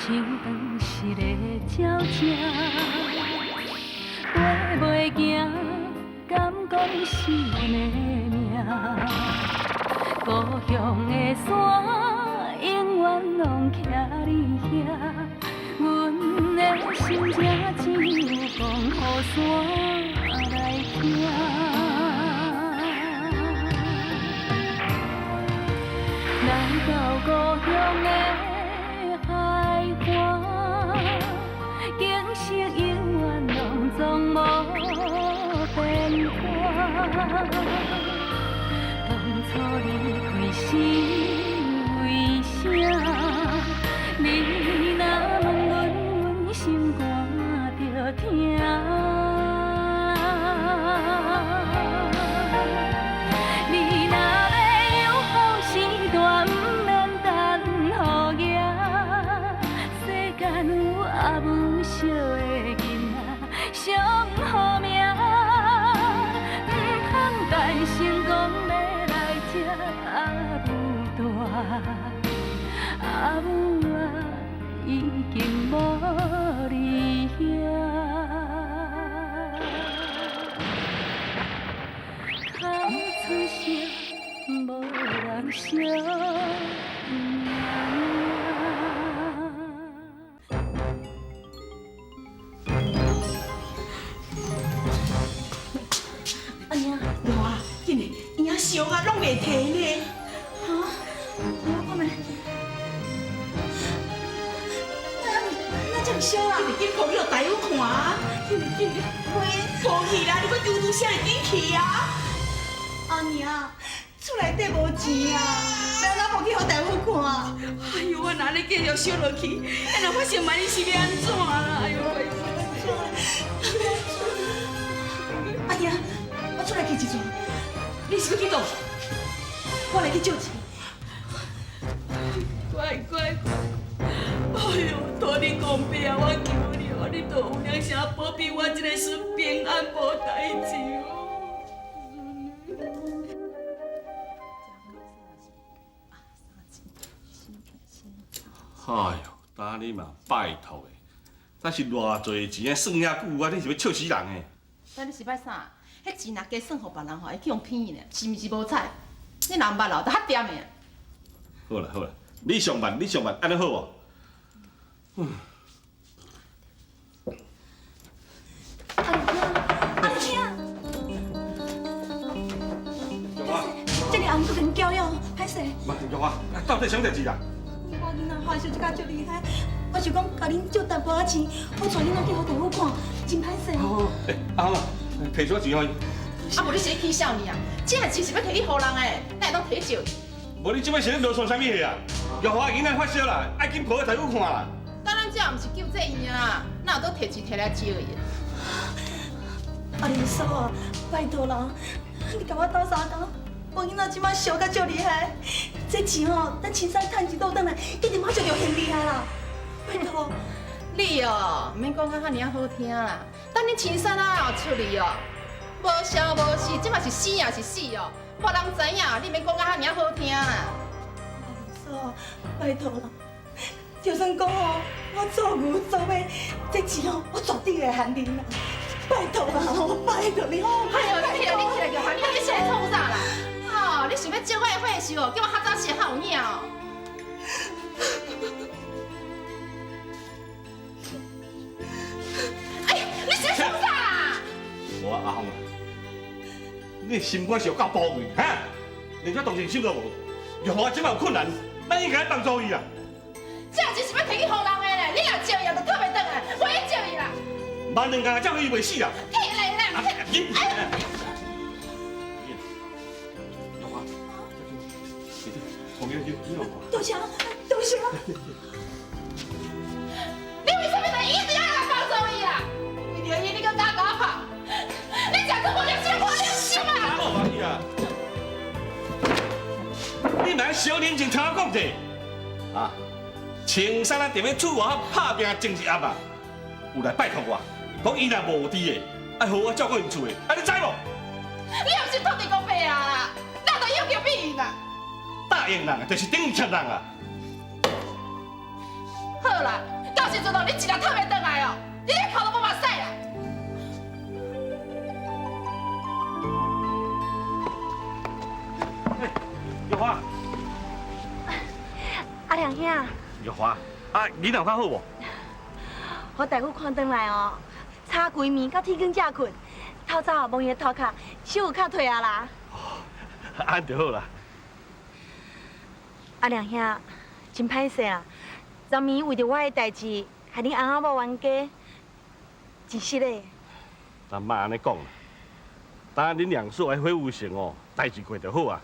像当时的鸟只，飞袂行，敢讲是阮的命？故乡的山，永远拢徛你遐，阮的心才只有讲予山来听。来到故乡的海岸，景色永远拢总无变化。当初离开是为啥？你若问阮，阮心肝着疼。你若要有好时段，不免等雨夜。世间有阿母惜的囡仔，上好命。唔通等成功要来这阿母大，阿母啊已经无你遐。哭出声，无人晓。阿娘，有啊，紧嘞，伊遐烧啊，拢袂提呢。啊，我看觅，那这么烧啊？紧抱去互大夫看啊！紧嘞，喂，抱去啦！你搁丢啥会紧去啊？阿娘，厝内底无钱啊，要哪抱去互大夫看？哎呦，我哪能继续烧落去？若发生万一是要安怎啦？哎呦，乖乖。阿娘。出来去一撮，你是要去倒？我来去借钱。乖乖，哎呦，托你公伯啊，我求你哦，你都有良心保庇我这个孙平安无代志哦。哎呦，打你嘛拜托的，咱是偌济钱算遐久啊，你是要笑死人的？但你是摆啥？迄钱若加算互别人吼，会去用骗呢，是毋是无彩？你人捌老都较掂的。好啦好啦，你上班，安尼好无？阿娘，玉华，这个红姑跟教养，歹势。玉华，到底啥代志啊？我囡仔发烧这甲足厉害，我想讲甲恁借淡薄仔钱，我带囡仔去互大夫看，真歹势。好，阿妈，摕出钱互伊。啊，无你是咧起笑你啊？这钱是要摕去互人的，哪会当摕借？无你即摆是咧啰嗦啥物事啊？玉华囡仔发烧啦，爱紧抱去大夫看啦。但咱这毋是救这伊啊，哪有当摕钱摕来借伊？阿林嫂啊，拜托啦，你甲我斗相共，我囡仔即摆烧甲足厉害，这钱吼，咱亲嫂趁一倒转来，一定马上就现厉害啦，拜托。你哦，毋免讲甲遐尔好听啦，等恁亲嫂啊出力哦，无消无息，即嘛是死也是死哦，别人知影，你免讲甲遐尔好听啦。阿林嫂，拜托啦，就算讲吼，我做牛做马，这钱吼，我绝对会还恁啦。拜托啦，我拜托你哦！哎呦，你起来，玉华，你起来创啥啦？哦，你想要借我的血是哦？叫我较早时较有影哦。哎，你是要创啥啦？我阿红啊，你心肝是有够宝贵，哈？连这同情心都无，玉华即摆有困难，咱应该帮助伊啊。这钱是要摕去互人的咧，你若借伊，就讨袂转来，我去借伊啦。万两工才伊袂死啊！起来啦！玉华，同样你老婆。多谢，多谢。你为什么就一直要来帮助伊啦？为着伊，你搁打我拍，你真个无良心，无良心啊！好啊你啊！你莫小年前听我讲者啊！青山啊，踮咧厝外拍拼争一盒啊，有来拜托我，讲伊若无伫的，爱好我照顾因厝的，啊你知无？你又是土地公伯啊啦，哪都要求比伊啦？答应人啊，就是等于欠人啊！好啦，到时阵哦，你一日讨袂回来哦，你连哭都无法使啦。玉华，阿良兄，玉华，啊，你人较好无？我大夫看转来哦，差规暝到天光才困，透早摸伊的头壳，手有较退啊啦。安就好啦。阿良兄，真歹势啦，昨暝为着我的代志，害恁翁仔某冤家，真失礼。咱莫安尼讲啦，等恁两所的恢复成哦，代志过就好啊。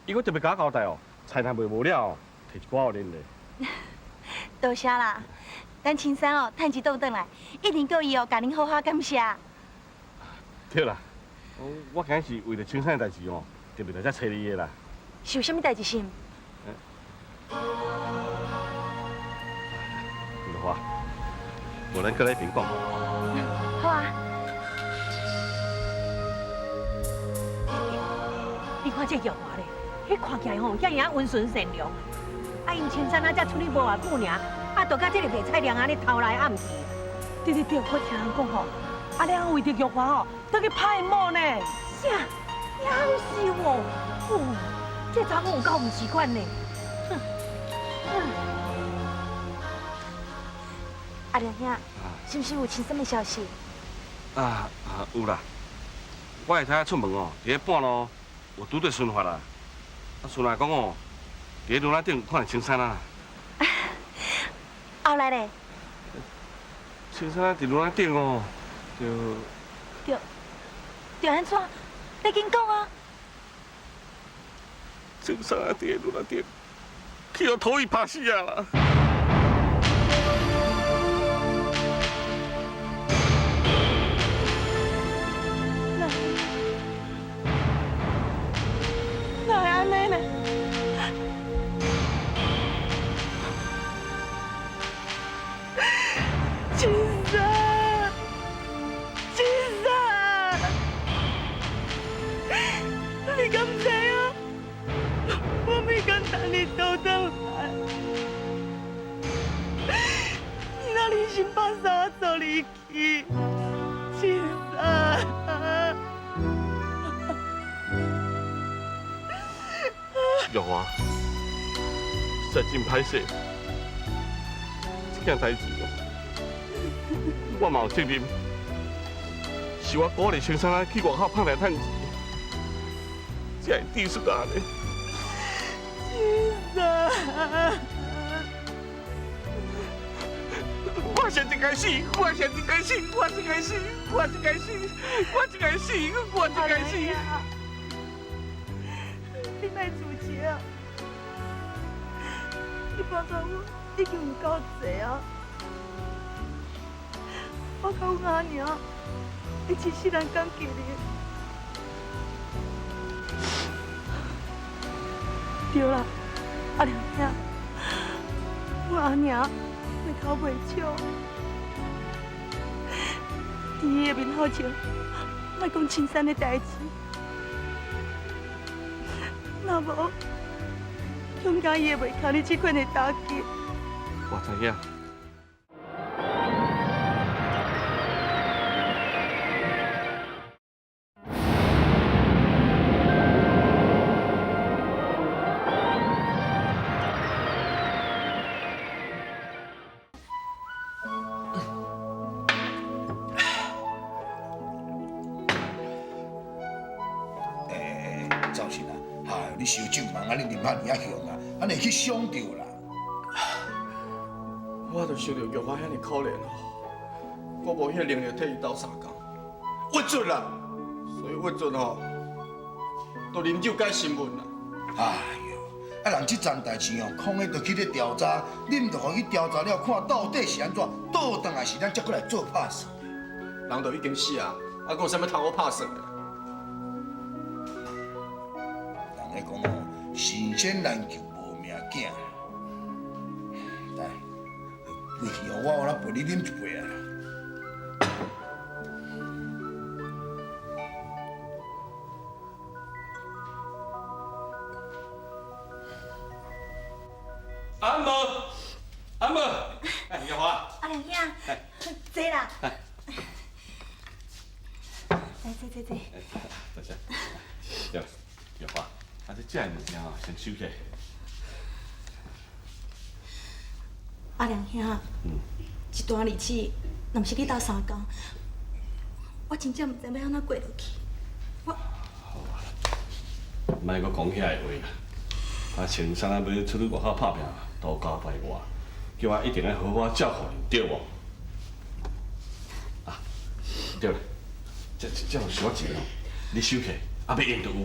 伊佫特别甲我交代哦，菜若卖无了，摕一寡互恁咧。多谢啦，等青山哦，趁一倒转来，一定叫伊哦，甲恁好好感谢。对啦，我今日是为着青山的代志哦，特别来遮找你的啦。是有啥物代志心？玉华，无咱搁来边讲。好啊。你看这玉华咧，迄看起来吼，遐样温顺善良。啊，因青山啊，才处理无偌久尔，啊，就甲这个卖菜娘安尼偷来暗去。对，我听人讲吼，啊，了为着玉华吼，倒去拍因某呢。啥？夭寿哦！这查某有够唔习惯呢。阿良兄，是不是有亲什么消息？有啦。我下趟出门哦，伫咧半路有拄着孙发啦。啊，孙发讲哦，伫咧轮仔顶看见青山啊。后来咧？青山伫轮仔顶哦，就安怎？你紧讲啊！青山伫咧轮仔顶，去互土伊拍死啊啦！哪会安尼呢？青山，青山，你敢知啊？我没敢等你倒转来，你那里心把啥走离去？青山。玉华，实在真歹势，这件代志哦，我嘛有责任，是我鼓励青山啊去外口碰来趁钱，才会抵出安尼。青山，我是真该死，我是真该死，我真该死，我真该死，我真该死，我真该死。你莫自责啊！你帮助我已经有够济啊！我甲阮阿娘会一世人感激你。对啦，阿良兄，我阿娘袂口袂笑，伫伊的面头前莫讲青山的代志。若无，恐惊伊会袂堪你这款的打击。我知影。赵信啊，你受酒盲啊，你啉遐尔啊凶啊，安尼去伤着啦。我就想到玉华遐尼可怜哦，我无迄能力替伊斗相共，屈准啦，所以屈准吼，都啉酒改新闻啦。哎哟，人这桩代志哦，空的就去咧调查，恁就互去调查了，看到底是安怎，倒转来是咱才过来做拍算。人都已经死啊，还有啥物通好拍算的？人咧讲哦，神仙难救无命囝。来，过去哦，我来陪你啉一杯啊。阿嬷，阿嬷，坐啦。来，坐。多谢。玉华，啊，这物件哦，先收起。阿良兄，一段日子，若不是你斗相共，我真正唔知要安怎过落去。莫阁讲遐个话啦。啊，青山啊，要出去外口拍拼，都交代我，叫我一定要好好照顾你，对无？啊，对了，这有小钱哦，你收起，啊，要用就有。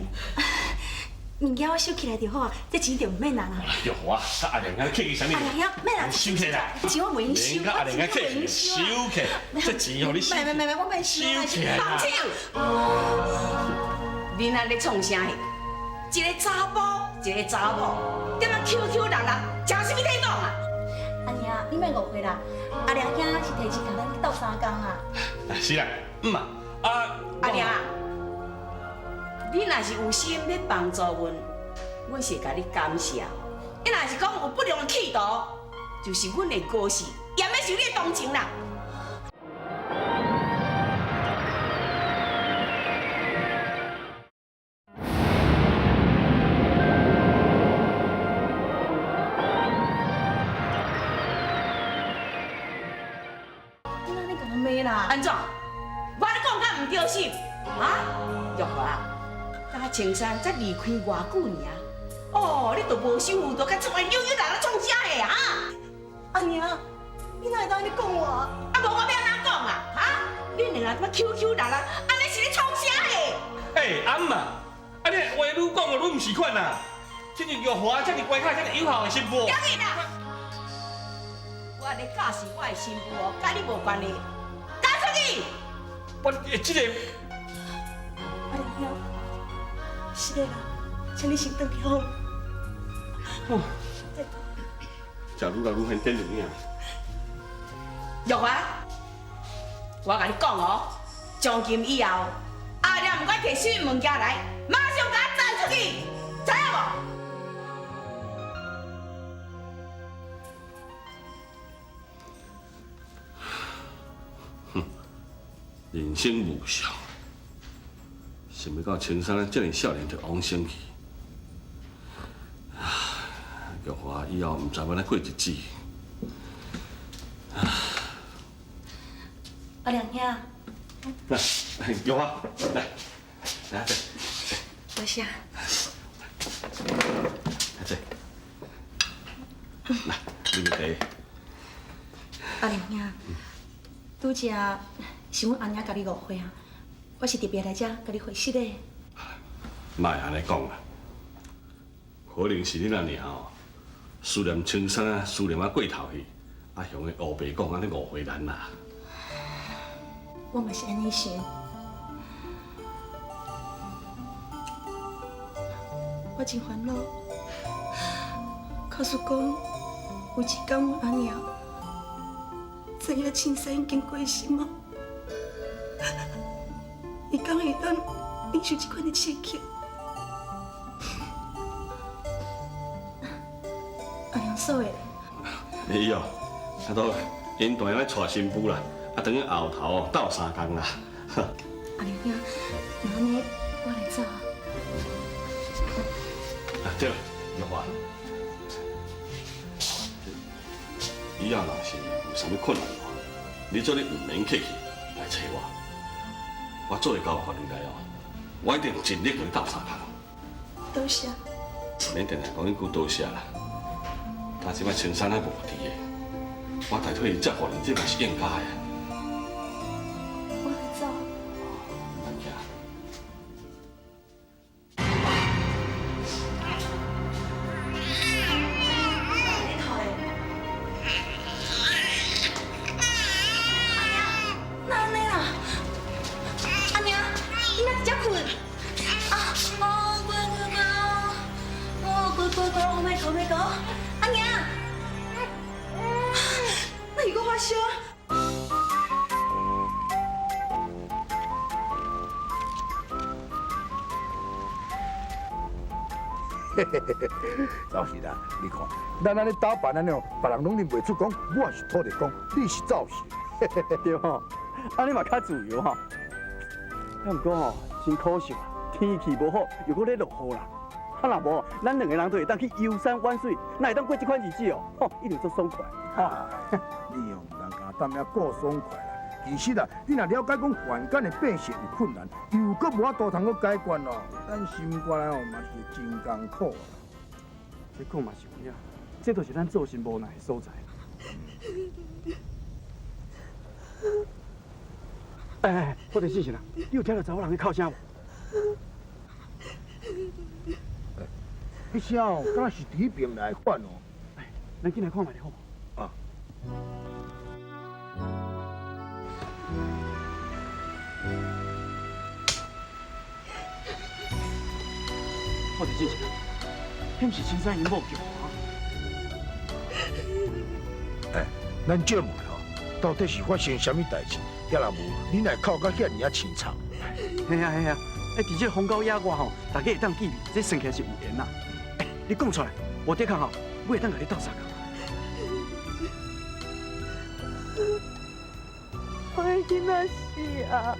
物件我收起来就好啊，这钱就唔免拿啦。玉华，甲阿良兄客气啥物？阿良兄，免啦，收起来。钱我袂用收，甲阿良兄客气，收起，这钱互你收。没，我袂收。收起来啦。放手！你那咧创啥戏？一个查甫，一个查某，点啊 QQ 人人，食什么体统啊？阿娘，你莫误会啦，阿良兄是提钱甲咱斗相共啊。是啦，阿娘啊，你若是有心要帮助阮，阮是甲你感谢；你若是讲有不良的企图，就是阮的过失，也免受你的同情啦。你哪里甲我骂啦？安怎？我咧讲甲唔对心啊？玉华，甲青山才离开偌久尔？哦，你都无守妇道，甲出来悠悠人咧创啥个啊？阿娘，你哪会当安尼讲我？啊，无我要安怎讲啊？啊，恁两个怎 QQ 人啊？安尼是咧创啥个？哎，阿姆啊，你话愈讲就愈唔是款啦。这个玉华，这个乖巧，这个友好的媳妇。要紧啦！我咧教是我的媳妇哦，甲你无关系。赶出去！我这个。阿良兄，是的啦，请你先回去好。食愈来愈很点样。玉华，我甲你讲哦，从今以后，阿良唔管摕什么物件来，马上甲我斩出去，知影无？人生无常，想要到青山咱这么少年就往生去。玉华以后唔知要怎过日子。阿良兄，来，玉华，来，坐。多谢。坐。来，你个茶。阿良兄，拄只是阮阿娘甲你误会啊，我是特别来遮甲你回息的。莫安尼讲啦，可能是你那娘哦，思念青山啊，思念啊过头去，啊向个乌白讲安尼误会咱啦。我嘛是安尼想，我真烦恼。假使讲有一天阮阿娘知影青山已经过身了，伊敢会当忍受这款的刺激？阿良嫂的，伊哦，啊都因大咧娶新妇啦，啊等于后头哦斗三工啦。阿良兄，那安尼我来走啊。啊对了，玉华，以后若是有啥物困难哦，你做你唔免客气来找我，我做会到法律来哦，我一定尽力去斗三工。多谢。免定定讲你句多谢啦，但即摆青山还无伫的，我大腿接互你，这嘛是应该的。我来走。慢行。哪安尼啦？阿娘，你哪直接困？我袂搞，阿娘，那有个发烧。赵氏啦，你看，咱安尼打扮安尼哦，别人拢认袂出讲我是土地公，你是赵氏。对吼，安尼嘛较自由吼。但毋过吼，真可惜啊，天气无好，又搁咧落雨啦。啊，若无，咱两个人都会当去游山玩水，哪会当过这款日子哦？吼，一定足爽快。你哦，唔通讲当遐过爽快啦。其实啊，你若了解讲凡间的变性有困难，又搁无法度通去解决咯，咱心肝哦嘛是真艰苦啊。这讲嘛是有影，这就是咱做事无奈的所在。哎，我得信息啦，你有听到查某人的哭声无？迄声哦，敢若是伫边来反哦。哎，咱进来看卖咧好无？啊。我得信息啦，迄毋是青山银某叫啊？哎，咱借问吼，到底是发生什么代志？要若无，你来哭到遐尔啊清惨。嘿啊嘿啊，哎，伫这风高野外吼，大家会当见面，这算起来是有缘啦。哎，你讲出来，我得看吼，我会当甲你斗相共。我的囡仔死啊！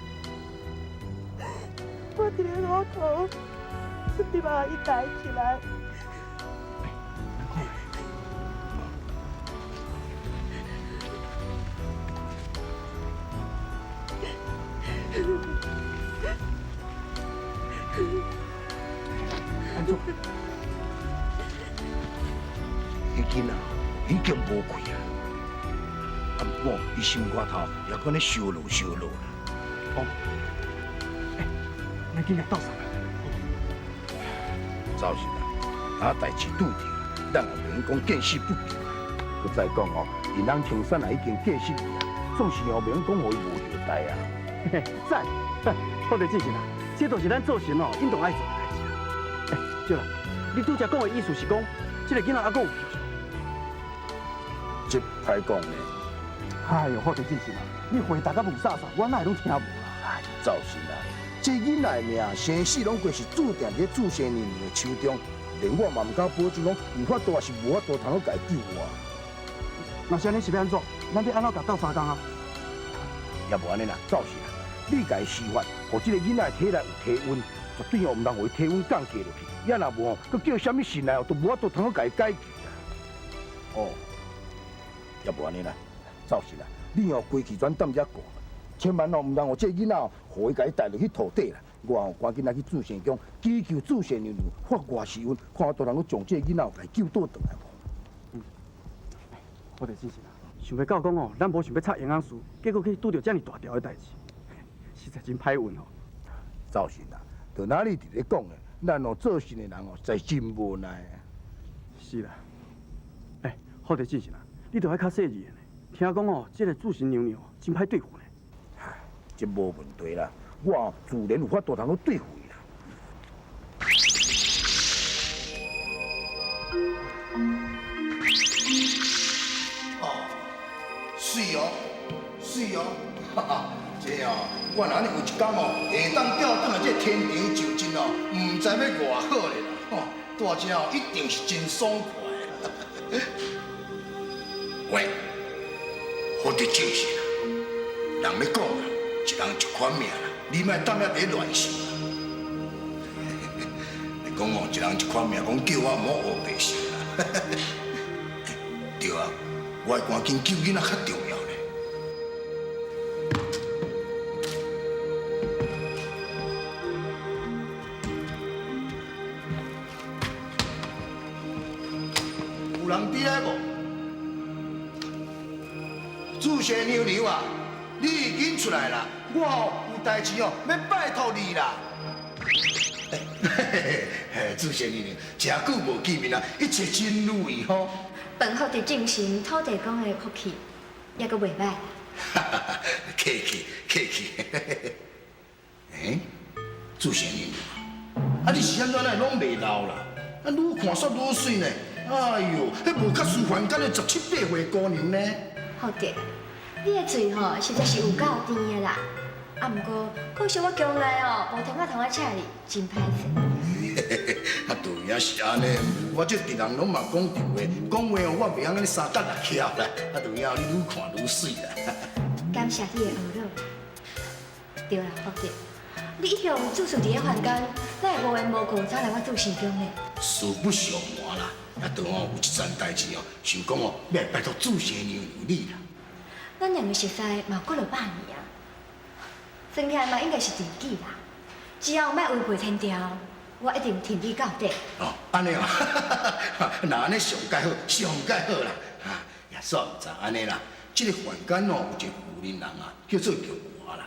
我伫咧路头，出伫把伊抬起来。安怎？迄囡仔已经无气啊，啊不过伊心肝头也搁咧烧落烧落啦。哦，哎，咱今日斗相共。走是啦，啊代志拄着，咱也免讲见死不救。佮再讲哦，因翁青山也已经过世去啊，总是哦免讲互伊无后代啊。嘿嘿，赞！好得进行啦，这都是咱做神哦，应当爱做的代志啊。哎，对了，你拄则讲的意思是讲，这个囡仔还阁有救？这歹讲呢。哎呦，好得进行啦，你回答甲无煞煞，我哪会拢听无啦？哎，走神啦，这囡仔的命生死拢过是注定伫注生娘娘的手中，连我嘛唔敢保证讲有法度，也是无法度通去解救我。那是安尼是要安怎？咱要安怎甲斗相共啊？也无安尼啦，走是啦，你家施法，互这个囡仔的体内有体温，绝对哦唔通互伊体温降低落去。也若无哦，佮叫什么神来哦，都无法度通去解解决啦。哦，也无安尼啦，走是啦，你哦规气转踮遮顾，千万哦唔通互这个囡仔哦，互伊家己带落去土地啦。我哦赶紧来去注神宫，祈求注神娘娘发外时温，看我都能够将这个囡仔哦来救倒转来无。我得进行啦。想要到讲哦，咱无想要插营养师，结果去拄着遮尔大条的代志，实在真歹运哦。走神啦，就哪里伫咧讲的，咱哦做神的人哦，在真无奈。是啦，哎，好得进行啦，你着爱较细致的呢。听讲哦，这个主神娘娘真歹对付呢。唉，这无问题啦，我哦自然有法度通去对付伊啦。水哦，水哦，哈哈，这哦，我若安尼有一天哦，会当调转来这天长就真哦，唔知要偌好咧啦，吼，大家哦一定是真爽快。喂，好得正是啦，人要讲啦，一人一款命啦，你莫当遐伫乱想啦。你讲哦，一人一款命，讲叫我唔好黑白想啦。对啊。我会赶紧救囡仔较重要咧。有人伫咧无？主神娘娘啊，你已经出来啦！我哦有代志哦，要拜托你啦。主神娘娘，真久无见面啦，一切真如意吼。饭后伫进行土地公的福气，也阁袂歹。客气客气。哎，主神娘娘，啊你是安怎来拢袂老啦？啊愈看煞愈水呢？哎呦，迄无较输凡间的17、18岁姑娘呢？好的，你的嘴吼实在是有够甜的啦。啊，毋过可惜我将来哦无通通啊请你，真歹势。啊，对也是安尼，我这敌人拢嘛讲对话，讲话哦，我袂晓安尼三角来翘啦。啊，对影你愈看愈水啦。感谢你的学老。对啦，福德，你一向住宿伫咧房间，哪会无缘无故走来我住信中呢？事不相瞒啦，啊，对哦，有一件代志哦，想讲哦，要拜托主席娘娘你啦。咱两个熟悉嘛有过了8年啊，算起来嘛应该是知己啦。只要莫违背天条，我一定挺你到底。哦，安尼哦，那安尼上介好，上介好啦。啊，也算唔知安尼啦。这个凡间哦，有一个富人人啊，叫做玉华啦。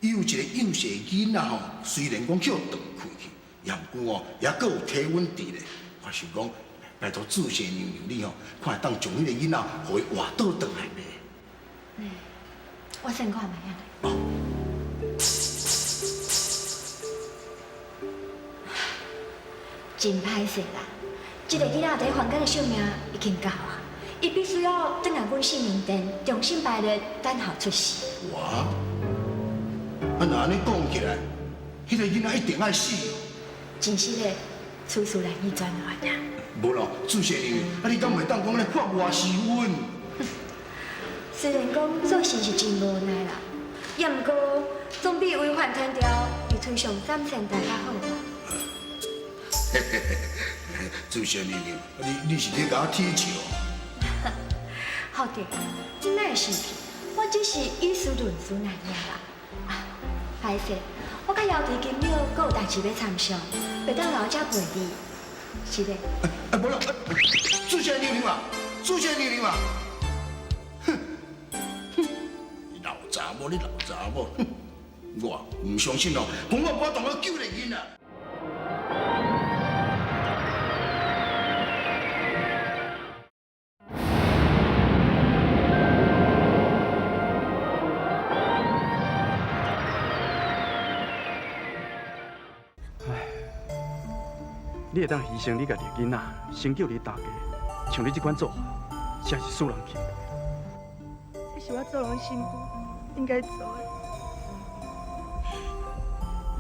伊有一个幼小囡仔吼，虽然讲叫断开去，也毋过哦，也阁有体温伫咧。我想讲，拜托主席娘娘你哦，看会当将迄个囡仔，互伊活倒转来袂？我先看卖啊。哦。真歹势啦！这个囡仔伫房间的寿命已经到啊，伊必须要转来阮信明殿，重新排列，等候出世。我？啊，那安尼讲起来，迄个囡仔一定爱死哦。真是的，处事难以转弯啊。无咯，主席娘娘，啊，你敢袂当讲咧发外是阮？虽然讲做事是真无奈啦，也毋过总比违反天条，比推上斩线大较好啦。嘿嘿嘿，主席娘娘，你是咧甲我踢球？好的，你哪会生气？我只是以事论事而已啦。啊，歹势，我甲姚弟今日阁有代志要参详，袂当留遮陪你。是的。无啦，主席娘娘啊，主席娘娘啊！哼，老查某，你老查某，我唔相信哦，讲我无当去救个囡仔。你会当牺牲你家己囡仔，成就你大家，像你这款做法，实是使人钦佩。这是我做人新妇应该做的。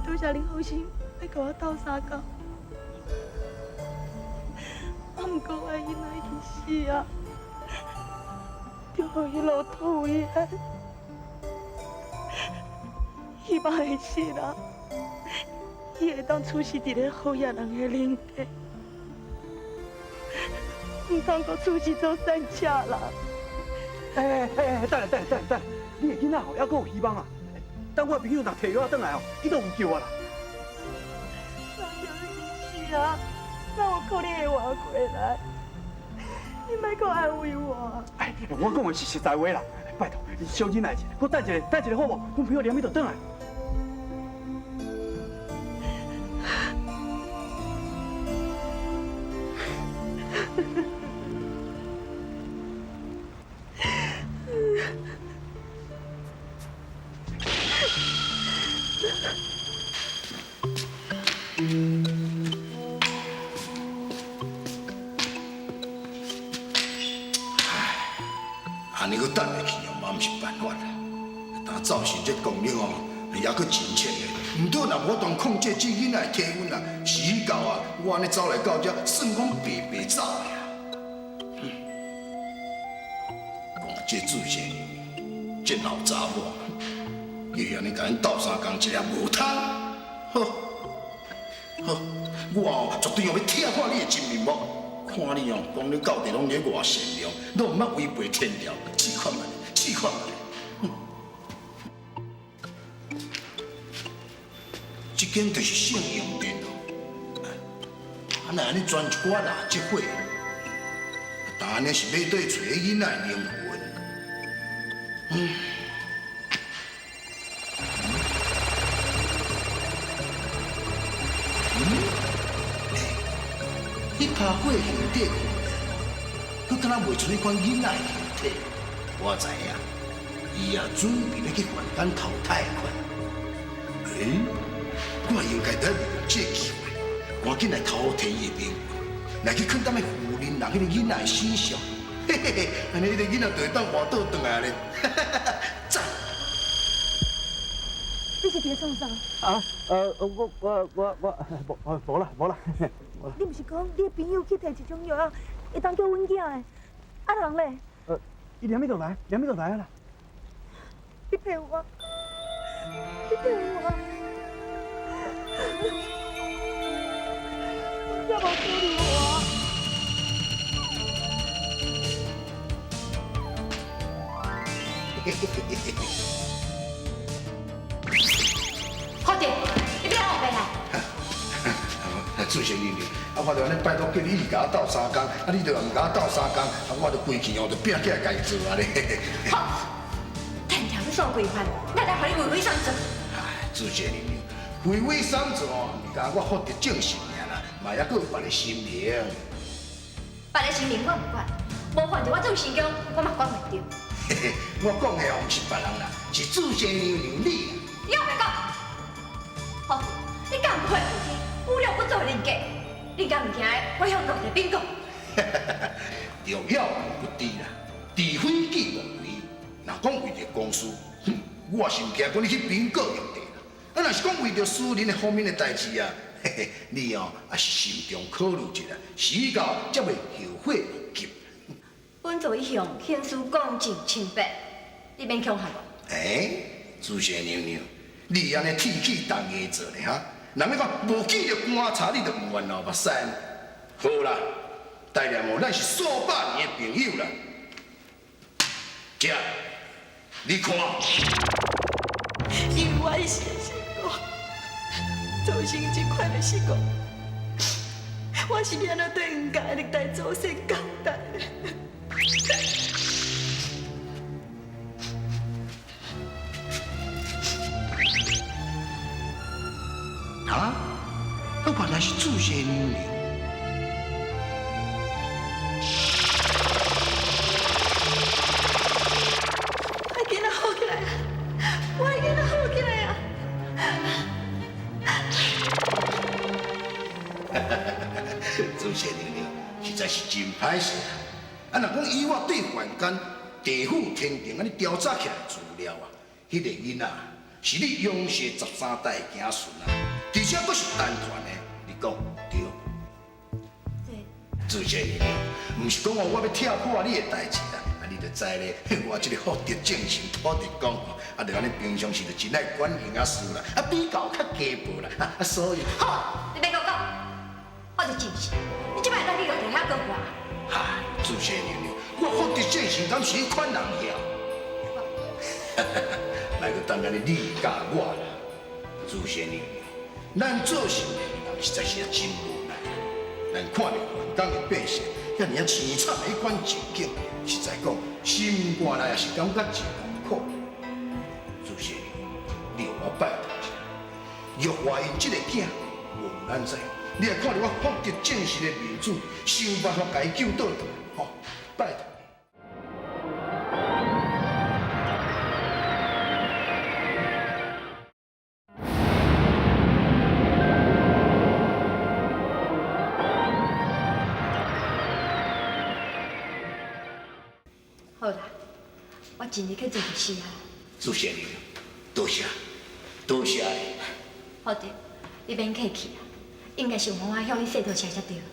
多谢恁好心要甲我斗相共，啊，毋过我的囡仔已经死啊，就互伊落土遗憾，希望会死啦。伊会当出世伫咧好野人的领地，唔通阁出世做山车人。等下，你的囡仔吼，还阁有希望啊！等我朋友若摕药转来哦，伊都有救我啦。那就已经死啊，那有可能会活过来？你莫阁安慰我。哎，我讲的是实在话啦，拜托，你小忍耐一下，我等一下好无？阮朋友连伊就转来。安尼，佮等下去哦，嘛毋是办法啦。但造成这功力哦，也佮真切的。毋过若无当控制这囡仔体温啊，时到啊，我安尼走来到这，算讲白走的啊。讲这主席，这老查某，又安尼甲咱斗相共，一粒无通。好，我哦绝对要踢破你的真面目。看你哦，讲你到底拢咧偌善良，拢毋捌违背天条，试看卖，试看卖。这间就是圣阳殿哦。啊，那安尼钻一寡蜡烛火，但安尼是要对找迄囡仔的灵魂。迄拍火形底，佮敢若卖出迄款囡仔的形体，我知影，伊也准备要去凡间投胎的款。我应该得利用这个机会，赶紧来偷摕伊的灵魂，来去坑咱的富人人迄个囡仔的身上。嘿嘿嘿，安尼迄个囡仔就会当活倒转来咧。赞！你是伫创啥？啊，无啦。你毋是讲你的朋友去摕一种药啊，会当救阮囝的？啊人咧？伊连咪就来啊啦。你骗我！你骗我！要无处理我？好的，你别让我回来。主席娘娘，我就安尼拜托叫你甲我斗3工，你就唔甲我斗3工，我就规气就拼起来家己做啊咧。好，天条你所规范，哪来互你违规上做？主席娘娘，非违三做，唔甲我获得正事尔啦，嘛还佫有别个心名。别个心名我唔管，无犯着我做新疆，我嘛管袂着。我讲的唔是别人啦，是主席娘娘你。你又袂讲？好，你敢唔配负责？污了不做人格，你敢唔惊我向大家禀告？着晓不知啦，除非己无为。若讲为着公事，我是唔惊讲你去禀告用地啦。啊，若是讲为着私人的方面的代志啊，你也是慎重考虑一下，时到才袂后悔莫及。本座一向行事公正清白，你免强害我。主席娘娘，你安尼铁气动牙做呢哈？人要讲无记着观察，你就唔冤老目屎。好啦，大念哦，咱是数百年的朋友啦。这，你看。因为我是是讲，做成这款的是讲，我是安怎对唔家历代祖先交代的？啊，那原来是主席娘娘。我今仔好起来啊！我今仔好起来啊！主席娘娘实在是真歹势啊！若讲以我对凡间地府天庭安尼调查起来资料啊，迄个囡仔是你雍氏13代的子孙啊，而且佫是单传的，你讲对？对。主席娘娘，毋是讲我要跳破你的代志啦，啊，你就知咧，我这个福德正神土地公吼，啊，就安尼平常时就真爱管闲啊事啦，啊，比较较家暴啦，啊，所以好，你别跟我讲，我就真是，你即摆等你落地遐讲话。嗨，主席娘娘，我福德正神敢是迄款人呀？来个当然的你教我啦，主席娘娘，咱做事的人实在是真无奈。咱看着凡间的百姓，遐尔啊凄惨的迄款情景，实在讲心肝内也是感觉真痛苦。主席娘娘，你互我拜托一下，玉华因这个囝无咱在，你也看着我福德正神的面子，想办法甲伊救倒倒，吼，拜托。好啦，我尽力去做就是啊。主席娘娘，多谢，多谢你。好的，你免客气啊，应该是我向你谢多谢才对啦。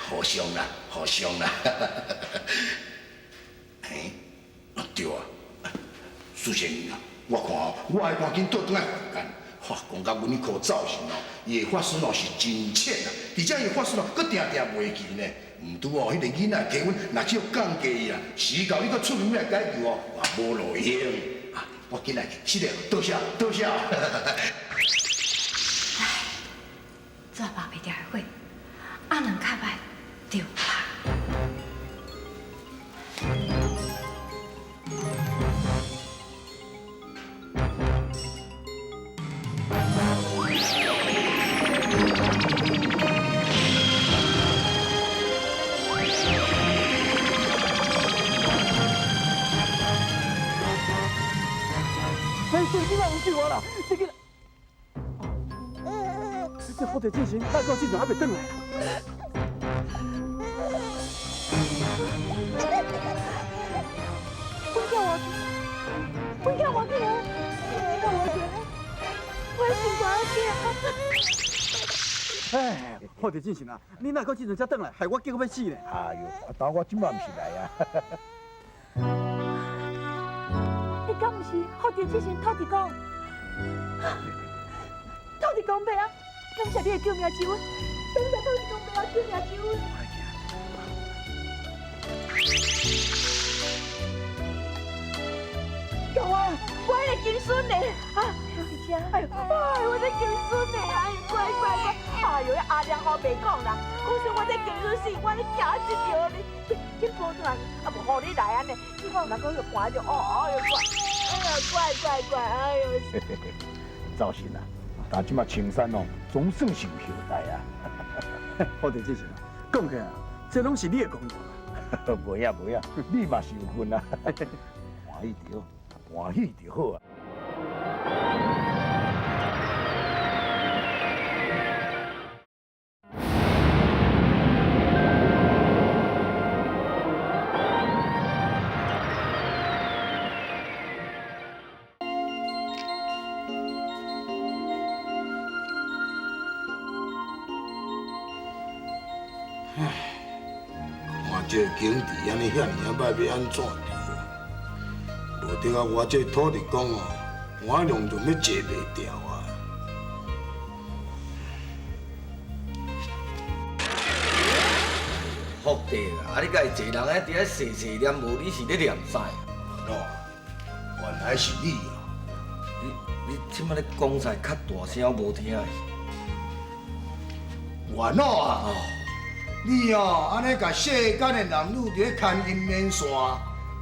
互相啦，互相啦。对啊，主席娘娘，我看哦，我爱赶紧倒转来凡间。哇，讲到阮迄颗造型哦，伊的法术哦是真浅啊，而且伊法术哦，佫定定袂记呢。唔拄哦，迄个囡仔提阮，若只有降价伊啦，时到你佫出面来解救哦，也无路用啊！我紧来去，是的，多谢多谢。唉，做爸袂掉会，阿两卡摆就怕。你莫有救我啦！你给，这福德正神大到这阵还袂转来。我叫我去啊！好着正是啦，你哪个即阵才转来，害我急到要死呢？哎呦，阿豆我今晚毋是来啊。你敢毋是福田之神土地公？土地公伯啊，感谢你的救命之恩，感谢土地公伯啊救命之恩。有啊，我迄个金孙呢？啊，是这。哎呦，我这金孙呢？哎呦，乖乖乖！哎呦，阿良好袂讲啦，讲说我这金孙死，我咧惊一条呢。去保出来，啊无好你来安尼，以后若讲就寒着，哦，哎呦乖，哎呦乖，哎呦。赵神啊，但即马青山哦，总算是有后代啊。好着正是啦，讲起来，这拢是你的功劳。无呀，你嘛是有份啊。欢喜着，欢喜就好啊。看这景致安尼遐尔啊歹，要安怎着？无得啊，我这土地公哦，我量就要坐袂掉啊！福地啦，啊你家己一个人喺伫遐细细念，无你是咧念啥？喏，原来是你啊！你即摆咧讲才较大声，无听的。元老啊！你哦，安尼甲世间的男女伫咧牵姻缘线，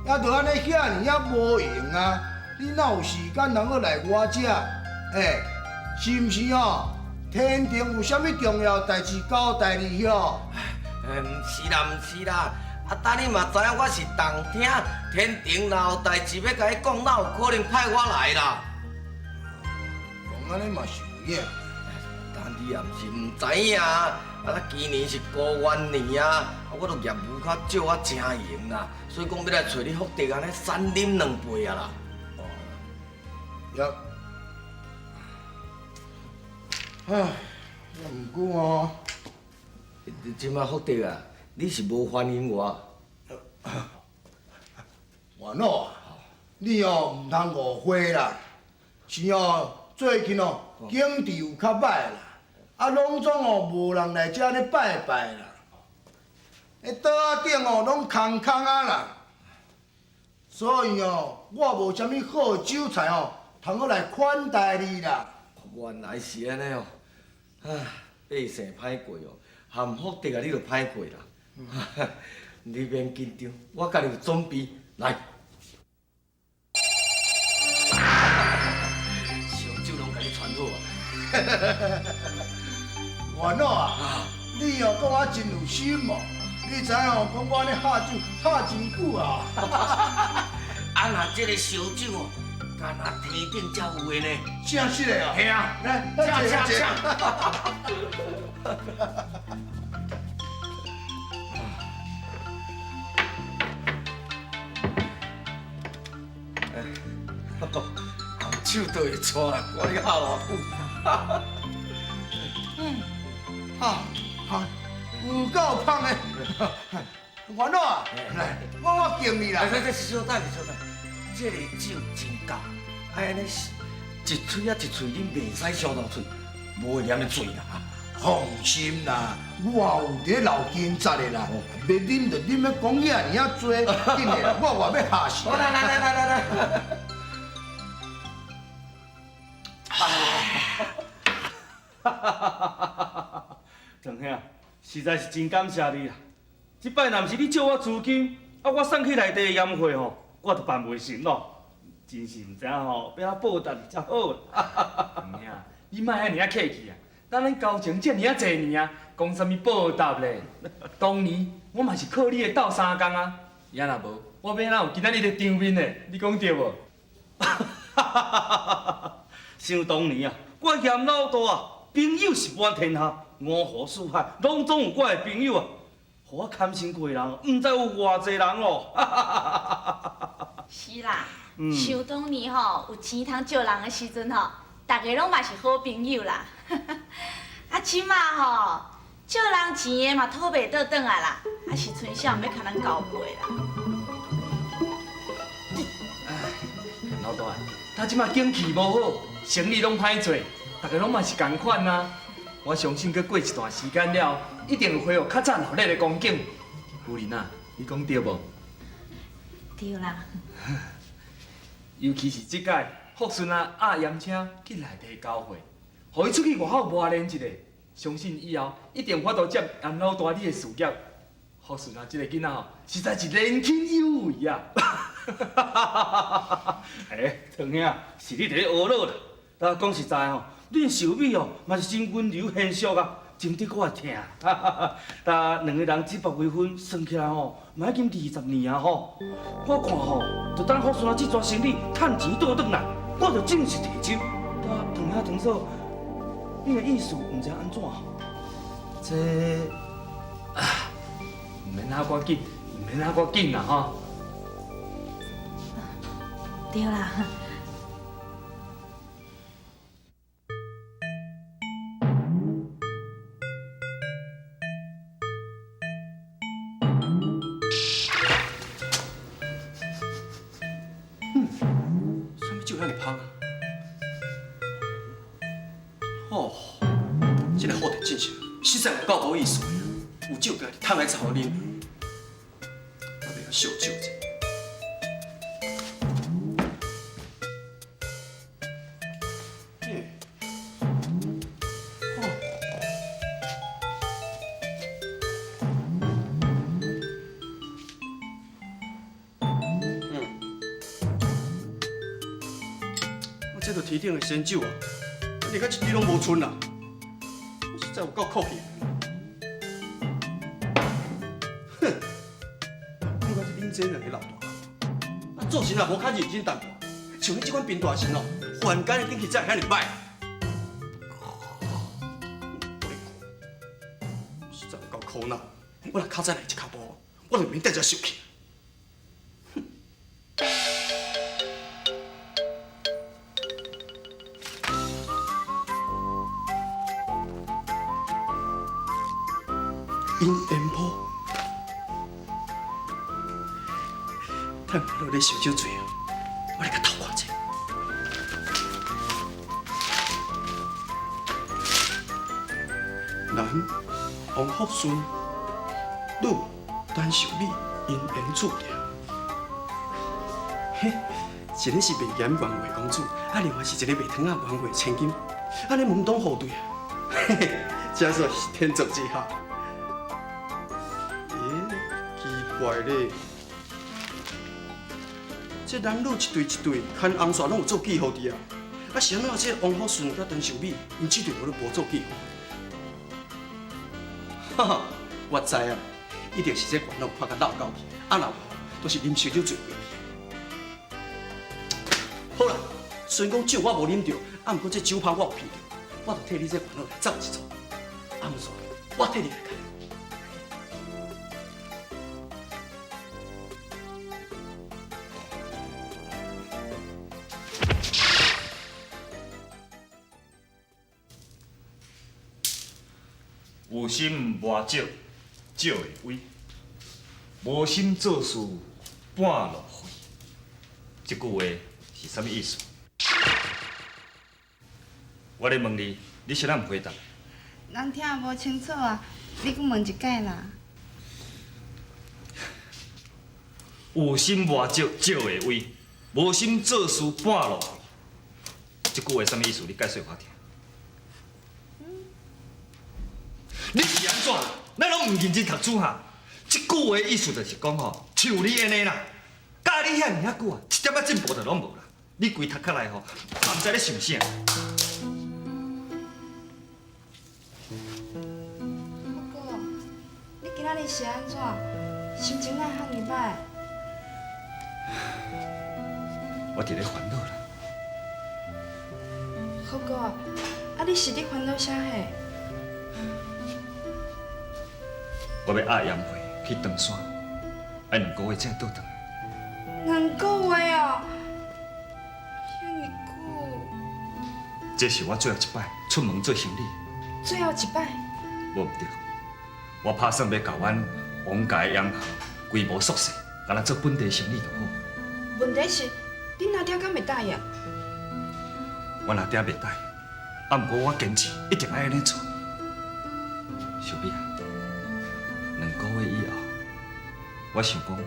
还着安尼遐尔啊无用啊！你哪有时间通去来我遮？是毋是哦？天庭有啥物重要代志交代你哦？毋是啦，啊，但你嘛知影我是动听，天庭若有代志要甲你讲，哪有可能派我来啦？讲安尼嘛是有影。但你也毋是毋知影，啊，今年是高元年啊，我都业务较少啊，真闲啦，所以讲要来找你福地安尼三啉两杯啊啦。也毋过哦，你即摆福地啊，你是无欢迎我？元老啊，你哦毋通误会啦，是哦最近哦景致有较歹啦，啊拢总哦无人来遮咧拜拜啦，迄桌仔顶哦拢空空啊啦，所以哦我无啥物好酒菜哦，通好来款待你啦。原来是安尼哦，唉，百姓歹过哦，含福地啊，你就歹过啦。你免紧张，我家己有准备来。烧酒拢甲你传好啊！元老啊，你哦讲我真有心哦，你知影哦，讲我咧喝酒喝真久啊。啊，若这个烧酒哦，敢若天顶才有的呢。正式的哦。系啊，来，请。手都会搓啦，我你好偌久。有够香的。元老啊，来，我敬你啦。来，小等，这个酒真假，安尼一喙啊一喙啉，袂使伤到喙，无会念你醉啦。放心啦，我有伫留金扎的啦，要啉就啉要讲遐尔啊多，紧的啦，我话要吓死。来。长兄，实在是真感谢你啦！即摆若毋是你借我资金，啊，我送去内底的宴会吼，我都办袂成咯。真是毋知影吼，要怎报答你才好。长兄，你莫遐尔客气啊！咱交情遮尔侪年啊，讲啥物报答咧？当年我嘛是靠你的斗相共啊，也若无，我要哪有今仔日的场面呢？你讲对无？想当年啊，我嫌老大啊，朋友是满天下，五湖四海拢总有我的朋友啊，互我堪心过人，毋知有偌济人咯。是啦，想当年吼有钱通借人的时阵吼，大家拢嘛是好朋友啦。啊，即马吼借人钱的嘛讨袂倒转来啦，啊是剩下要甲咱交陪啦。老大，他即马景气无好，生意拢歹做，大家拢嘛是共款啊。我相信佮过一段时间了，一定会恢复较早闹热的光景。夫人啊，你讲对无？对啦。尤其是即届福顺啊押严车去内地交会，互伊出去外口磨练一下，相信以后一定法度接严老大你的事业。福顺啊，即个囡仔吼，实在是年轻有为啊！哎，堂兄，是你伫咧学老啦。但讲实在吼，你的手尾哦，嘛是真温柔贤淑啊，真得我疼。但两个人结8月份算起来吼，嘛已经20年啊吼。我看吼，就等福顺啊这桩生意趁钱倒转来，我就正式提手。但堂兄堂嫂，你的意思唔知安怎吼？这啊，唔免那赶紧，唔免那赶紧啦吼。对啦。什么酒遐尼芳啊？哦，这个好地真是实在有够无意思的，有酒家己摊来找我啉，我要烧酒者。这就天顶的仙酒啊，连个一滴拢无剩啦，我实在有够酷气。哼，我讲是恁这两个老大，啊做事也无较认真淡薄，像你这款贫大神哦，凡间的顶气才会遐尼歹。实在有够苦恼，我若靠再来一脚步，我就免带这受气。阴烟波，趁我落咧烧酒醉哦，我来甲偷看者。男王福顺，女单秀美，因缘注定。嘿，一个是袂言冤话公主，啊，另外是一个袂汤啊冤话千金，安尼门当户对啊，嘿嘿，这算是天作之合。奇怪咧，这男女一对一对，牵红线拢有做记号伫啊，啊是安怎这王福顺甲陈秀美，因这对我都无做记号？哈哈，我知啊，一定是这烦恼拍甲闹到去，啊若无，都是啉烧酒醉过去。好啦，虽然讲酒我无啉着，啊毋过这酒泡我有闻着，我就替你这烦恼来走一撮。啊毋错，我替你来开。有心磨酒，酒会威；无心做事，半路废。这句话是啥物意思？我咧问你，你谁人唔回答？人听无清楚啊，你阁问一摆啦。有心磨酒，酒会威；无心做事，半路废。这句话啥物意思？你解释我听。你是安怎啦？咱拢唔认真读书哈。这句话意思就是讲吼，像你安尼啦，教你遐尔啊久啊，一点仔进步都拢无啦。你规头壳内吼，也唔知咧想啥。不过，你今仔日是安怎？心情哪遐尼歹？我伫咧烦恼啦。不过，啊，你是咧烦恼啥嘿？我要押盐会去长山，要2个月才倒转来。 2个月哦，遐尼久。这是我最后一摆出门做生意，最后一摆。无毋对。我打算要甲阮王家的洋行规模缩细，敢若做本地生意就好。问题是，恁阿爹敢会答应？我阿爹袂答应，啊，不过我坚持一定爱安尼做。小美啊，2个月以后，我想讲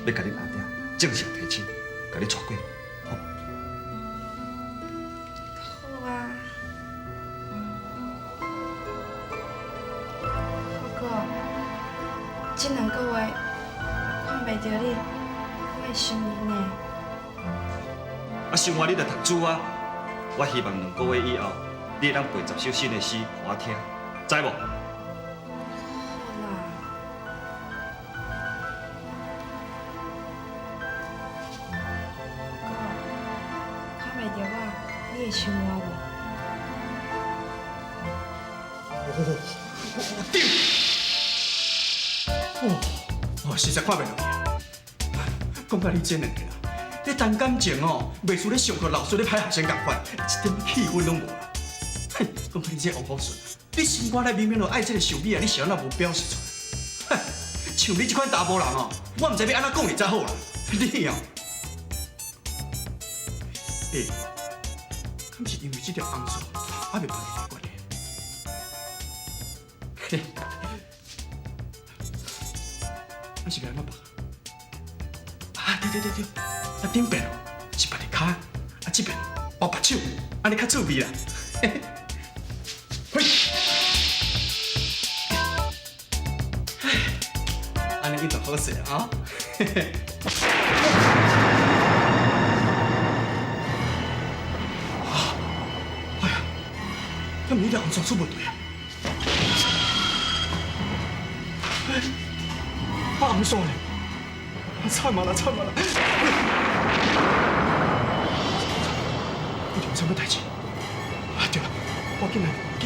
要甲恁阿爹正式提亲，甲你娶过门，好？好啊。不过，这2个月看袂到你，我会心软呢。啊，生活你着读书啊！我希望2个月以后，你会当背10首新的诗互我听，知无？好啦。哥，看袂到我，你会想我无？哦，实在看袂落去啊！讲到你这2个啦。你谈感情哦，袂输咧上课老师咧歹学生共款，一点气氛拢无啊！哼，讲到你这王宝顺，你心肝内明明就爱这个小美啊，你是安怎无表示出来？哼，像你这款查甫人哦，我唔知要安怎讲会才好啦。你哦，敢是因为这条红线还袂帮你解决嘿，还是要安怎办？啊，对。啊，顶边哦是别个脚，啊这边包白手，安尼较趣味啦。嘿，安尼你就好势啊！哎呀，咱们一定红线出问题啊！红线呢？惨啊啦！一定有什么代志？啊对了，我紧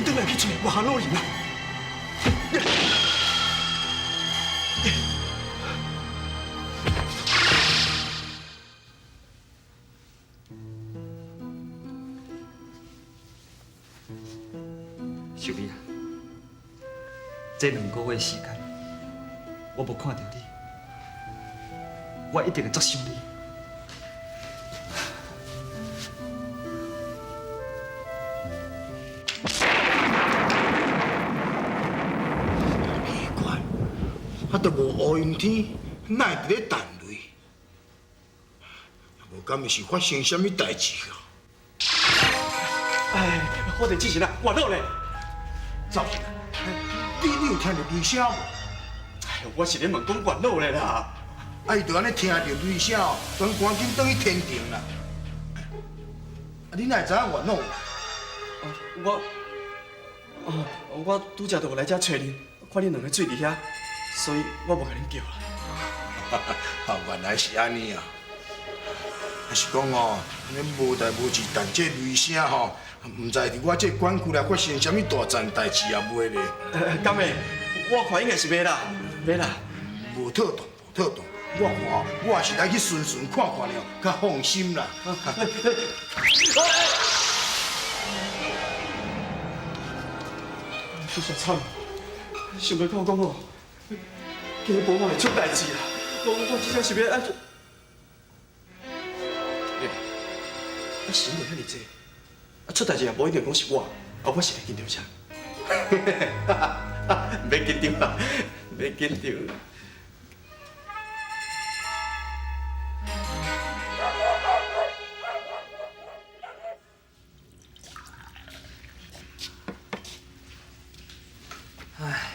转来去找外行老人啦。小美啊，这2个月时间，我无看到你，我一定会足想你。啊，都无乌云天，哪会伫咧澹雷？无敢会是发生什么代志啊？哎，我哋之前啊，活到咧，走，你有听到雷声无？哎，我是咧问讲活到咧啦。啊，伊就安尼听到雷声哦，当赶紧转去天庭啦。啊，你哪会知影活到？我拄则就来遮找你，看你2个水伫遐，所以我无甲恁叫啦。啊，原来是安尼啊！啊是讲哦，恁无代无志，但这雷声吼，唔知伫我这管区内发生什么大战代志也袂咧。敢会？我看应该是袂啦，袂啦。无妥当，无妥当。我看哦，我也是来去顺顺看看了，较放心啦。这下惨，想袂到讲哦，今日保安会出代志啦！我真正是要安怎？啊，想到遐尼济，啊出代志也无一定讲是我，啊我是来紧张啥？别紧张啦，别紧张。唉，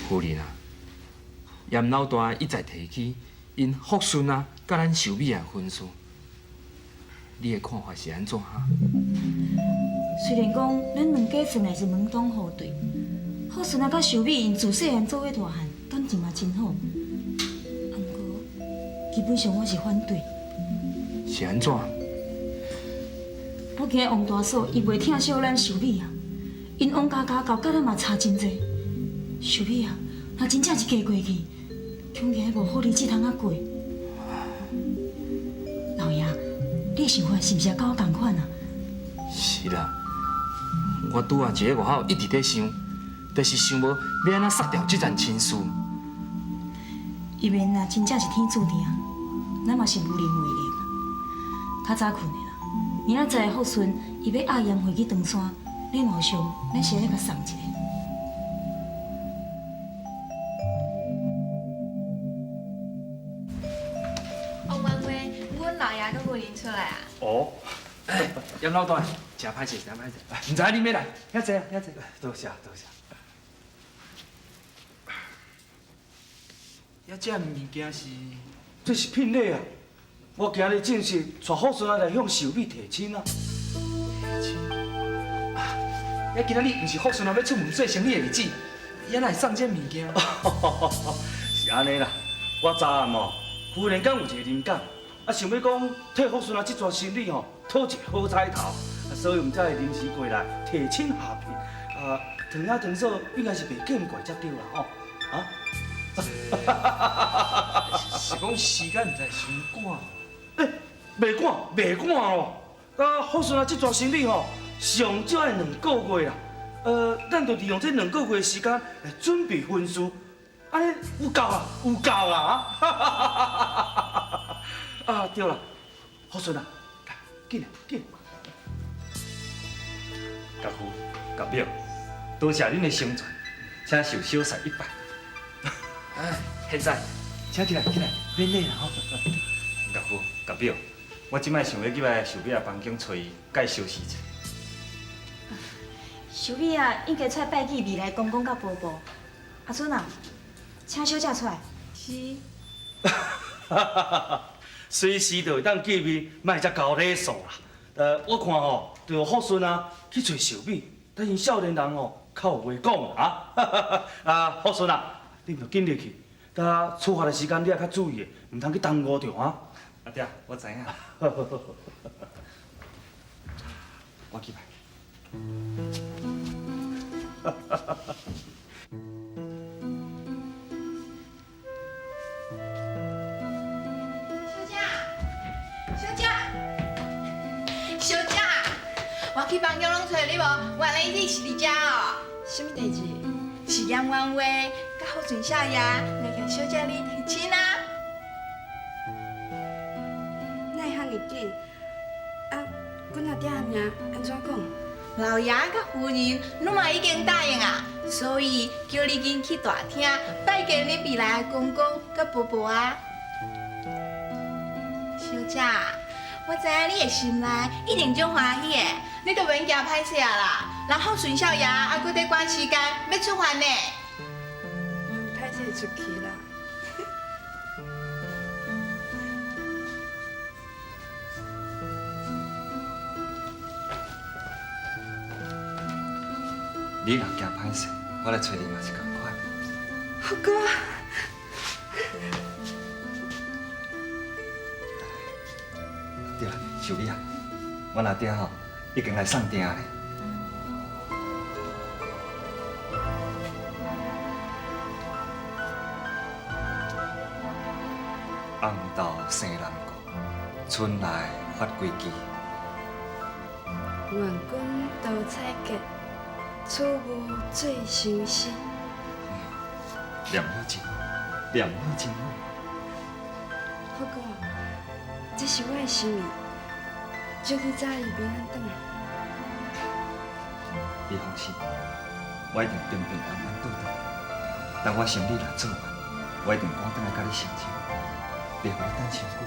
夫人啊，严老大一再提起因福顺啊，甲咱秀美啊婚事，你的看法是安怎哈？虽然讲咱2家算也是门当户对，福顺啊甲秀美因自细汉做伙大汉，感情嘛真好。不过基本上我是反对。是安怎？我惊王大嫂伊袂疼惜咱秀美啊，因王家家教甲咱嘛差真济。秀美啊，若真正是嫁过去，恐惊无好日子通啊过。老爷，你的想法是毋是也甲我同款啊？是啦，我拄啊一个外口一直在想，就是想无要安怎杀掉这件亲事。伊面若真正是天注定，咱嘛是无能为力。较早困的啦，明仔载福顺伊要阿燕回去长山，咱路上咱先来甲送一个。哦，王威，阮老爷佮阮恁出来啊？哦，严老大，真歹势，真歹势。唔知你要来，遐坐啊，遐坐。多谢多谢。遐这物件是？这是聘礼啊！我今日正式带福顺来向秀美提亲啊！遐今仔日唔是福顺要出门做生意的日子，伊哪会送这物件？是安尼啦，我昨暗哦，忽然间有一个灵感，想要讲替福顺这桩生意吼讨一个好彩头，所以唔才会临时过来提亲下聘。糖仔糖嫂应该是袂见怪才对啦吼，是讲时间唔知伤赶。袂赶哦！福顺这桩生意吼，上少要2个月啦。咱就利用这2个月的时间来准备婚事，安尼有够啦，有够啦！啊，对啦，福顺啊，紧来紧！家父、家表，多谢恁的相传，请受小婿一拜。现在，请起来，免礼啦吼。家父、家表，我即摆想要入来秀美的房间找伊介绍事者。秀美啊，应该出来拜祭未来公公甲婆婆。阿春啊，请小姐出来。是。随时就会当见面，莫遮高礼数啦。我看吼，就由福顺啊去找秀美，等因少年人吼较有话讲啊。福顺啊，你着紧入去。等出发的时间你也较注意的，唔通去耽误着啊。阿爹，我知影。我去拜。小姐，我去房间拢找你无？原来你是伫遮哦。什么代志？是杨万威甲福顺少爷来向小姐你提亲啊。哪会遐尼紧？啊，阮阿爹阿娘安怎讲？老爷甲夫人拢嘛已经答应啊，所以叫你紧去大厅拜见你未来的公公甲婆婆啊。小姐，我知影你的心内一定足欢喜的，你就免惊歹势啦。然后顺少爷还佫在赶时间要出发呢。歹势出去啦。你若惊歹势，我来找你嘛是共款。福哥。对啦，秀美啊，我阿爹吼已经来送订咧。红豆生南国，春来发归枝。愿君多采擷，此物最相思。念了真，念了真好。福哥，这是我的心意，祝你早日平安转来。你放心，我一定平平安安倒转。等我生理若做完，我一定赶转来甲你成亲，袂互你等伤久。